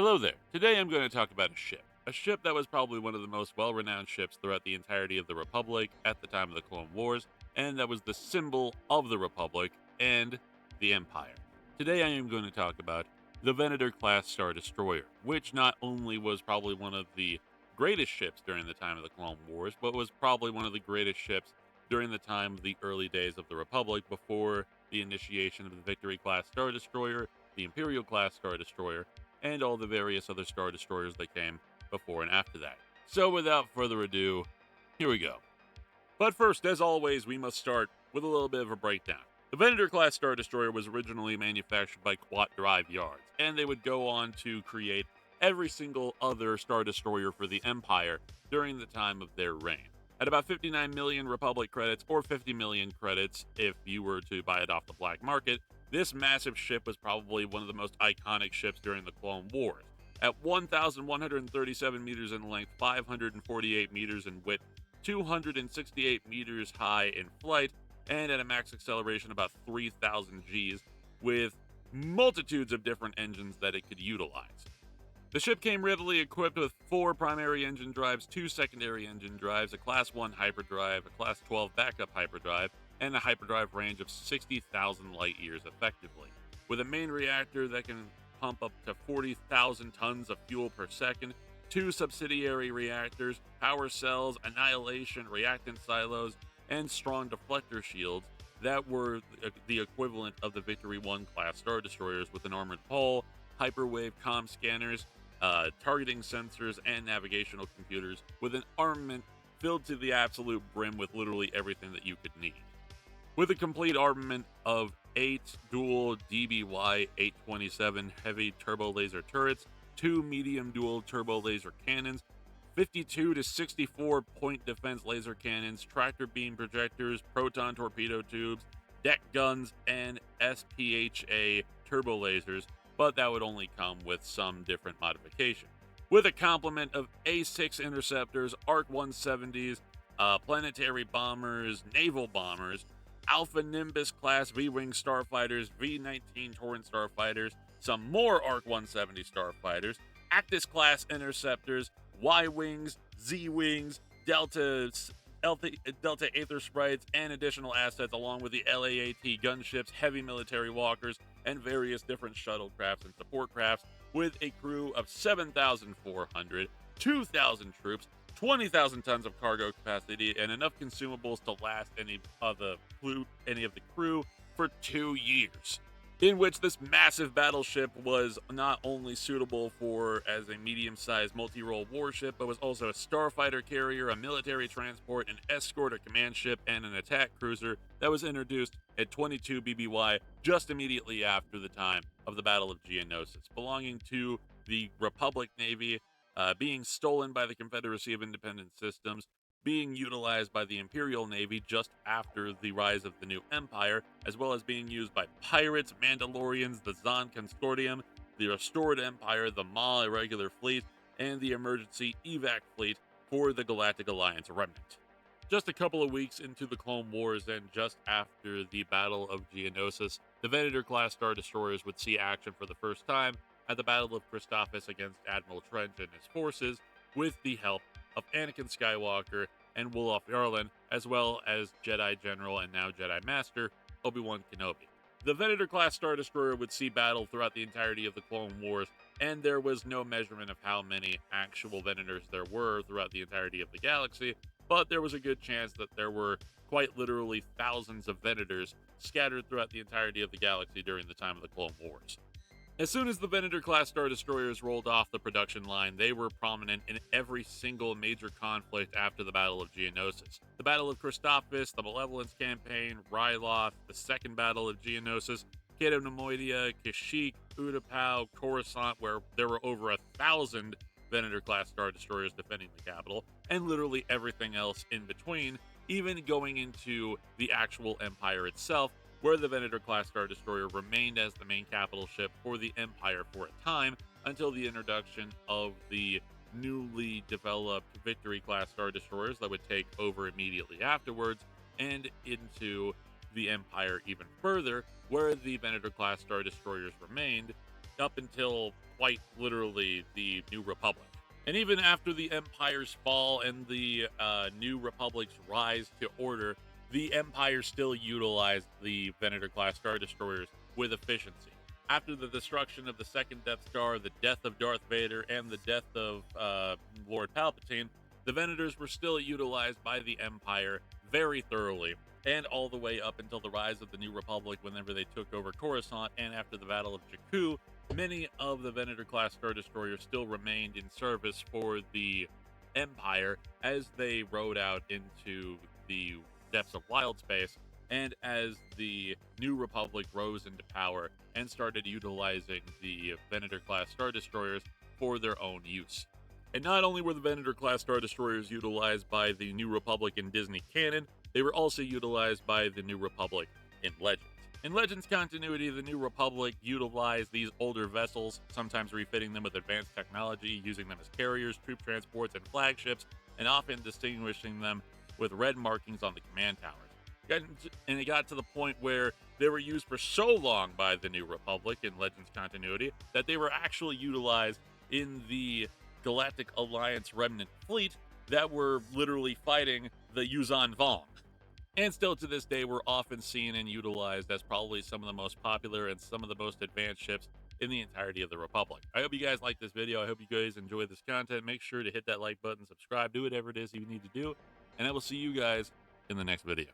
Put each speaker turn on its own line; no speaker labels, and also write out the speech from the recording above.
Hello there. Today I'm going to talk about a ship. A ship that was probably one of the most well renowned ships throughout the entirety of the Republic at the time of the Clone Wars, and that was the symbol of the Republic and the Empire. Today I am going to talk about the Venator class Star Destroyer, which not only was probably one of the greatest ships during the time of the Clone Wars, but was probably one of the greatest ships during the time of the early days of the Republic before the initiation of the Victory class Star Destroyer, the Imperial class Star Destroyer, and all the various other Star Destroyers that came before and after that. So, without further ado, here we go. But first, as always, we must start with a little bit of a breakdown. The Venator class Star Destroyer was originally manufactured by Quat Drive Yards, and they would go on to create every single other Star Destroyer for the Empire during the time of their reign. At about 59 million Republic credits, or 50 million credits if you were to buy it off the black market, this massive ship was probably one of the most iconic ships during the Clone Wars. At 1,137 meters in length, 548 meters in width, 268 meters high in flight, and at a max acceleration about 3,000 Gs, with multitudes of different engines that it could utilize. The ship came readily equipped with 4 primary engine drives, 2 secondary engine drives, a Class 1 hyperdrive, a Class 12 backup hyperdrive, and a hyperdrive range of 60,000 light years effectively, with a main reactor that can pump up to 40,000 tons of fuel per second, 2 subsidiary reactors, power cells, annihilation, reactant silos, and strong deflector shields that were the equivalent of the Victory 1 class Star Destroyers, with an armored hull, hyperwave comm scanners, targeting sensors, and navigational computers, with an armament filled to the absolute brim with literally everything that you could need. With a complete armament of 8 dual DBY 827 heavy turbo laser turrets, 2 medium dual turbo laser cannons, 52 to 64 point defense laser cannons, tractor beam projectors, proton torpedo tubes, deck guns, and SPHA turbo lasers, but that would only come with some different modification. With a complement of A6 interceptors, ARC 170s, planetary bombers, naval bombers, Alpha Nimbus class V-Wing starfighters, V-19 Torrent starfighters, some more ARC 170 starfighters, Actis class interceptors, Y-Wings, Z-Wings, Delta Aether Sprites, and additional assets, along with the LAAT gunships, heavy military walkers, and various different shuttlecrafts and support crafts, with a crew of 7,400, 2,000 troops, 20,000 tons of cargo capacity, and enough consumables to last any of the crew for 2 years. In which this massive battleship was not only suitable for as a medium-sized multi-role warship, but was also a starfighter carrier, a military transport, an escort, a command ship, and an attack cruiser that was introduced at 22 BBY just immediately after the time of the Battle of Geonosis, belonging to the Republic Navy, being stolen by the Confederacy of Independent Systems, being utilized by the Imperial Navy just after the rise of the new Empire, as well as being used by pirates, Mandalorians, the Zon Consortium, the Restored Empire, the Maw Irregular Fleet, and the Emergency Evac Fleet for the Galactic Alliance Remnant. Just a couple of weeks into the Clone Wars and just after the Battle of Geonosis, the Venator-class Star Destroyers would see action for the first time at the Battle of Christophsis against Admiral Trench and his forces, with the help of Anakin Skywalker and Wolof Yarlin, as well as Jedi General and now Jedi Master Obi-Wan Kenobi. The Venator-class Star Destroyer would see battle throughout the entirety of the Clone Wars, and there was no measurement of how many actual Venators there were throughout the entirety of the galaxy, but there was a good chance that there were quite literally thousands of Venators scattered throughout the entirety of the galaxy during the time of the Clone Wars. As soon as the Venator-class Star Destroyers rolled off the production line, they were prominent in every single major conflict after the Battle of Geonosis. The Battle of Christophsis, the Malevolence Campaign, Ryloth, the Second Battle of Geonosis, Cato Nemoidia, Kashyyyk, Utapau, Coruscant, where there were over 1,000 Venator-class Star Destroyers defending the capital, and literally everything else in between, even going into the actual Empire itself, where the Venator-class Star Destroyer remained as the main capital ship for the Empire for a time, until the introduction of the newly developed Victory-class Star Destroyers that would take over immediately afterwards, and into the Empire even further, where the Venator-class Star Destroyers remained, up until quite literally the New Republic. And even after the Empire's fall and the New Republic's rise to order, the Empire still utilized the Venator class Star Destroyers with efficiency. After the destruction of the second Death Star, the death of Darth Vader, and the death of Lord Palpatine, the Venators were still utilized by the Empire very thoroughly, and all the way up until the rise of the New Republic whenever they took over Coruscant, and after the Battle of Jakku, many of the Venator-class Star Destroyers still remained in service for the Empire as they rode out into the depths of wild space, and as the New Republic rose into power and started utilizing the Venator-class Star Destroyers for their own use. And not only were the Venator-class Star Destroyers utilized by the New Republic in Disney canon, they were also utilized by the New Republic in Legends. In Legends continuity, the New Republic utilized these older vessels, sometimes refitting them with advanced technology, using them as carriers, troop transports, and flagships, and often distinguishing them with red markings on the command towers. And it got to the point where they were used for so long by the New Republic in Legends continuity that they were actually utilized in the Galactic Alliance Remnant fleet that were literally fighting the Yuzan Vong. And still to this day, we're often seen and utilized as probably some of the most popular and some of the most advanced ships in the entirety of the Republic. I hope you guys like this video. I hope you guys enjoy this content. Make sure to hit that like button, subscribe, do whatever it is you need to do. And I will see you guys in the next video.